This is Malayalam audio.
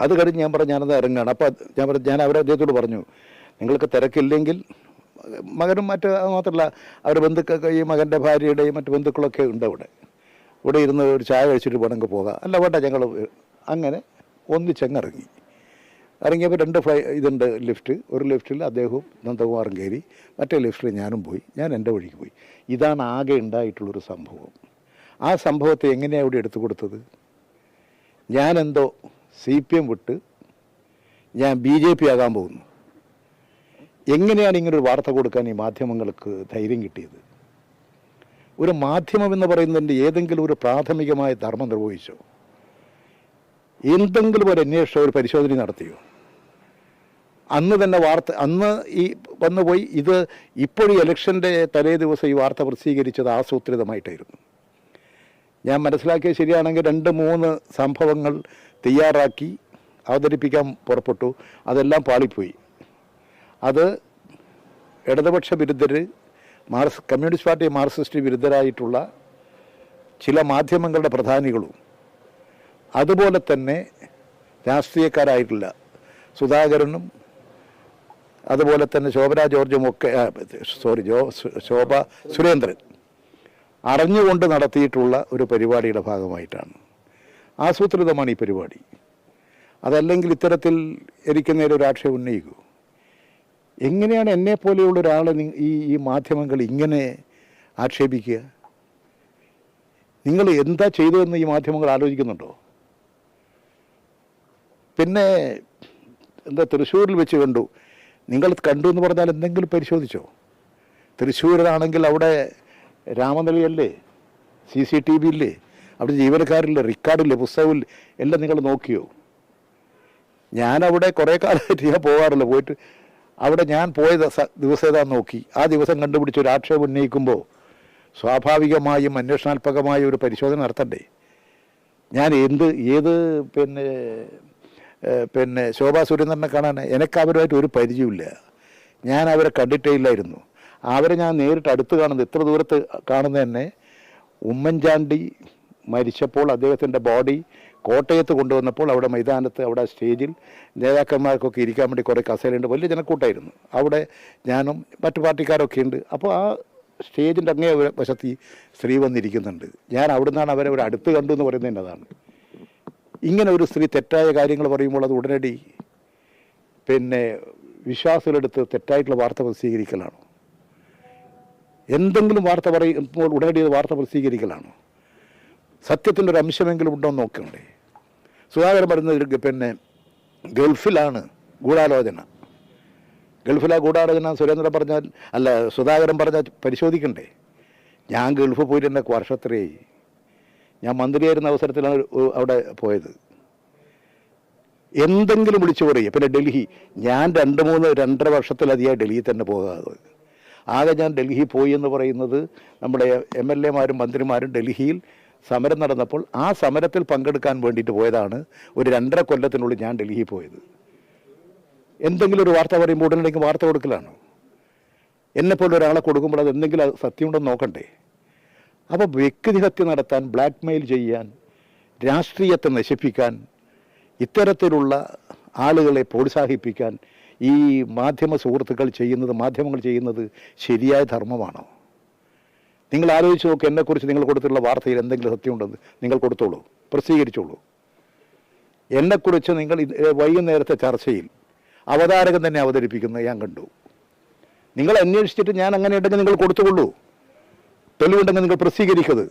അത് കഴിഞ്ഞ് ഞാൻ പറഞ്ഞു ഞാനത് ഇറങ്ങുകയാണ്. അപ്പോൾ ഞാൻ അവരെ അദ്ദേഹത്തോട് പറഞ്ഞു, നിങ്ങൾക്ക് തിരക്കില്ലെങ്കിൽ മകനും മറ്റ് മാത്രമല്ല അവരുടെ ബന്ധുക്കൾ, ഈ മകൻ്റെ ഭാര്യയുടെയും മറ്റ് ബന്ധുക്കളൊക്കെ ഉണ്ട് ഇവിടെ ഇരുന്ന് ഒരു ചായ കഴിച്ചിട്ട് വേണമെങ്കിൽ പോകാം. അല്ല വേണ്ട, ഞങ്ങൾ അങ്ങനെ ഒന്നിച്ചങ്ങിറങ്ങി. ഇറങ്ങിയപ്പോൾ 2 ഇതുണ്ട് ലിഫ്റ്റ്. ഒരു ലിഫ്റ്റിൽ അദ്ദേഹവും നന്ദകുമാറും കയറി, മറ്റേ ലിഫ്റ്റിൽ ഞാനും പോയി. ഞാൻ എൻ്റെ വഴിക്ക് പോയി. ഇതാണ് ആകെ ഉണ്ടായിട്ടുള്ളൊരു സംഭവം. ആ സംഭവത്തെ എങ്ങനെയാണ് ഇവിടെ എടുത്തു കൊടുത്തത്? ഞാനെന്തോ CPM വിട്ട് ഞാൻ BJP ആകാൻ പോകുന്നു. എങ്ങനെയാണ് ഇങ്ങനൊരു വാർത്ത കൊടുക്കാൻ ഈ മാധ്യമങ്ങൾക്ക് ധൈര്യം കിട്ടിയത്? ഒരു മാധ്യമം എന്ന് പറയുന്നതിൻ്റെ ഏതെങ്കിലും ഒരു പ്രാഥമികമായ ധർമ്മം നിർവഹിച്ചോ? എന്തെങ്കിലും ഒരു അന്വേഷണം, ഒരു പരിശോധന നടത്തിയോ? അന്ന് തന്നെ അന്ന് ഈ വന്നുപോയി. ഇത് ഇപ്പോഴും ഇലക്ഷൻ്റെ തലേ ദിവസം ഈ വാർത്ത പ്രസിദ്ധീകരിച്ചത് ആസൂത്രിതമായിട്ടായിരുന്നു. ഞാൻ മനസ്സിലാക്കിയത് ശരിയാണെങ്കിൽ 2-3 സംഭവങ്ങൾ തയ്യാറാക്കി അവതരിപ്പിക്കാൻ പുറപ്പെട്ടു. അതെല്ലാം പാളിപ്പോയി. അത് ഇടതുപക്ഷ വിരുദ്ധർ, കമ്മ്യൂണിസ്റ്റ് പാർട്ടി മാർക്സിസ്റ്റ് വിരുദ്ധരായിട്ടുള്ള ചില മാധ്യമങ്ങളുടെ പ്രധാനികളും അതുപോലെ തന്നെ രാഷ്ട്രീയക്കാരായിട്ടില്ല സുധാകരനും അതുപോലെ തന്നെ ശോഭന ജോർജും ഒക്കെ ശോഭ സുരേന്ദ്രൻ അറിഞ്ഞുകൊണ്ട് നടത്തിയിട്ടുള്ള ഒരു പരിപാടിയുടെ ഭാഗമായിട്ടാണ്. ആസൂത്രിതമാണ് ഈ പരിപാടി. അതല്ലെങ്കിൽ ഇത്തരത്തിൽ എനിക്ക് നേരെ ഒരു ആക്ഷേപം ഉന്നയിക്കൂ. എങ്ങനെയാണ് എന്നെപ്പോലെയുള്ള ഒരാളെ ഈ മാധ്യമങ്ങൾ ഇങ്ങനെ ആക്ഷേപിക്കുക? നിങ്ങൾ എന്താ ചെയ്തതെന്ന് ഈ മാധ്യമങ്ങൾ ആലോചിക്കുന്നുണ്ടോ? പിന്നെ എന്താ തൃശ്ശൂരിൽ വെച്ച് കണ്ടു, നിങ്ങൾ കണ്ടു എന്ന് പറഞ്ഞാൽ എന്തെങ്കിലും പരിശോധിച്ചോ? തൃശ്ശൂരിലാണെങ്കിൽ അവിടെ രാമനിലയല്ലേ, CCTV ഇല്ലേ, അവിടെ ജീവനക്കാരില്ലേ, റെക്കോർഡില്ലേ, പുസ്തകമില്ലേ, എല്ലാം നിങ്ങൾ നോക്കിയോ? ഞാനവിടെ കുറേ കാലമായിട്ട് ഞാൻ പോകാറില്ല. പോയിട്ട് അവിടെ ഞാൻ പോയ ദിവസം ഏതാന്ന് നോക്കി. ആ ദിവസം കണ്ടുപിടിച്ച് ഒരു ആക്ഷേപം ഉന്നയിക്കുമ്പോൾ സ്വാഭാവികമായും അന്വേഷണാത്മകമായ ഒരു പരിശോധന നടത്തണ്ടേ? ഞാൻ ഏത് പിന്നെ ശോഭാ സുരേന്ദ്രനെ കാണാൻ എനിക്ക് അവരുമായിട്ട് ഒരു പരിചയമില്ല. ഞാൻ അവരെ കണ്ടിട്ടേ ഇല്ലായിരുന്നു. അവരെ ഞാൻ നേരിട്ട് അടുത്ത് കാണുന്നത്, ഇത്ര ദൂരത്ത് കാണുന്നത് തന്നെ ഉമ്മൻചാണ്ടി മരിച്ചപ്പോൾ അദ്ദേഹത്തിൻ്റെ ബോഡി കോട്ടയത്ത് കൊണ്ടുവന്നപ്പോൾ അവിടെ മൈതാനത്ത്, അവിടെ സ്റ്റേജിൽ നേതാക്കന്മാർക്കൊക്കെ ഇരിക്കാൻ വേണ്ടി കുറേ കസേരയുണ്ട്, വലിയ ജനക്കൂട്ടായിരുന്നു. അവിടെ ഞാനും മറ്റു പാർട്ടിക്കാരൊക്കെ ഉണ്ട്. അപ്പോൾ ആ സ്റ്റേജിൻ്റെ അങ്ങേ വശത്ത് സ്ത്രീ വന്നിരിക്കുന്നുണ്ട്. ഞാൻ അവിടെ നിന്നാണ് അവരെ ഒരു അടുത്ത് കണ്ടു എന്ന് പറയുന്നത് അതാണ്. ഇങ്ങനെ ഒരു സ്ത്രീ തെറ്റായ കാര്യങ്ങൾ പറയുമ്പോൾ അത് ഉടനടി വിശ്വാസികളെടുത്ത് തെറ്റായിട്ടുള്ള വാർത്ത പ്രസിദ്ധീകരിക്കലാണോ? എന്തെങ്കിലും വാർത്ത പറയുമ്പോൾ ഉടനടി വാർത്ത പ്രസിദ്ധീകരിക്കലാണോ? സത്യത്തിൻ്റെ ഒരു അംശമെങ്കിലും ഉണ്ടോ എന്ന് നോക്കണ്ടേ? സുധാകരൻ പറയുന്നത് ഗൾഫിലാണ് ഗൂഢാലോചന. ഗൂഢാലോചന സുരേന്ദ്രൻ പറഞ്ഞാൽ, അല്ല സുധാകരൻ പറഞ്ഞാൽ പരിശോധിക്കണ്ടേ? ഞാൻ ഗൾഫ് പോയിട്ട് തന്നെ വർഷത്രയായി. ഞാൻ മന്ത്രിയായിരുന്ന അവസരത്തിലാണ് അവിടെ പോയത്. എന്തെങ്കിലും വിളിച്ചു പറയുക. പിന്നെ ഡൽഹി, ഞാൻ 2-2.5 വർഷത്തിലധികമായി ഡൽഹിയിൽ തന്നെ പോകാതെ. ആകെ ഞാൻ ഡൽഹി പോയി എന്ന് പറയുന്നത് നമ്മുടെ MLA മാരും മന്ത്രിമാരും ഡൽഹിയിൽ സമരം നടന്നപ്പോൾ ആ സമരത്തിൽ പങ്കെടുക്കാൻ വേണ്ടിയിട്ട് പോയതാണ്. ഒരു 2.5 കൊല്ലത്തിനുള്ളിൽ ഞാൻ ഡൽഹിയിൽ പോയത്. എന്തെങ്കിലും ഒരു വാർത്ത പറയുമ്പോൾ ഉടനടിക്ക് വാർത്ത കൊടുക്കലാണോ? എന്നെപ്പോലെ ഒരാളെ കൊടുക്കുമ്പോൾ അത് എന്തെങ്കിലും സത്യമുണ്ടെന്ന് നോക്കണ്ടേ? അപ്പോൾ വ്യക്തിഹത്യ നടത്താൻ, ബ്ലാക്ക് മെയിൽ ചെയ്യാൻ, രാഷ്ട്രീയത്തെ നശിപ്പിക്കാൻ, ഇത്തരത്തിലുള്ള ആളുകളെ പ്രോത്സാഹിപ്പിക്കാൻ ഈ മാധ്യമങ്ങൾ ചെയ്യുന്നത് ശരിയായ ധർമ്മമാണോ? നിങ്ങൾ ആലോചിച്ച് നോക്ക്. എന്നെക്കുറിച്ച് നിങ്ങൾ കൊടുത്തിട്ടുള്ള വാർത്തയിൽ എന്തെങ്കിലും സത്യമുണ്ടെന്ന് നിങ്ങൾ കൊടുത്തോളൂ, പ്രസിദ്ധീകരിച്ചോളൂ. എന്നെക്കുറിച്ച് നിങ്ങൾ വൈകുന്നേരത്തെ ചർച്ചയിൽ അവതാരകൻ തന്നെ അവതരിപ്പിക്കുന്നത് ഞാൻ കണ്ടു. നിങ്ങൾ അന്വേഷിച്ചിട്ട് ഞാൻ അങ്ങനെ ഉണ്ടെങ്കിൽ നിങ്ങൾ കൊടുത്തുകൊള്ളൂ. തെളിവുണ്ടെങ്കിൽ നിങ്ങൾ പ്രസിദ്ധീകരിക്കരുത്.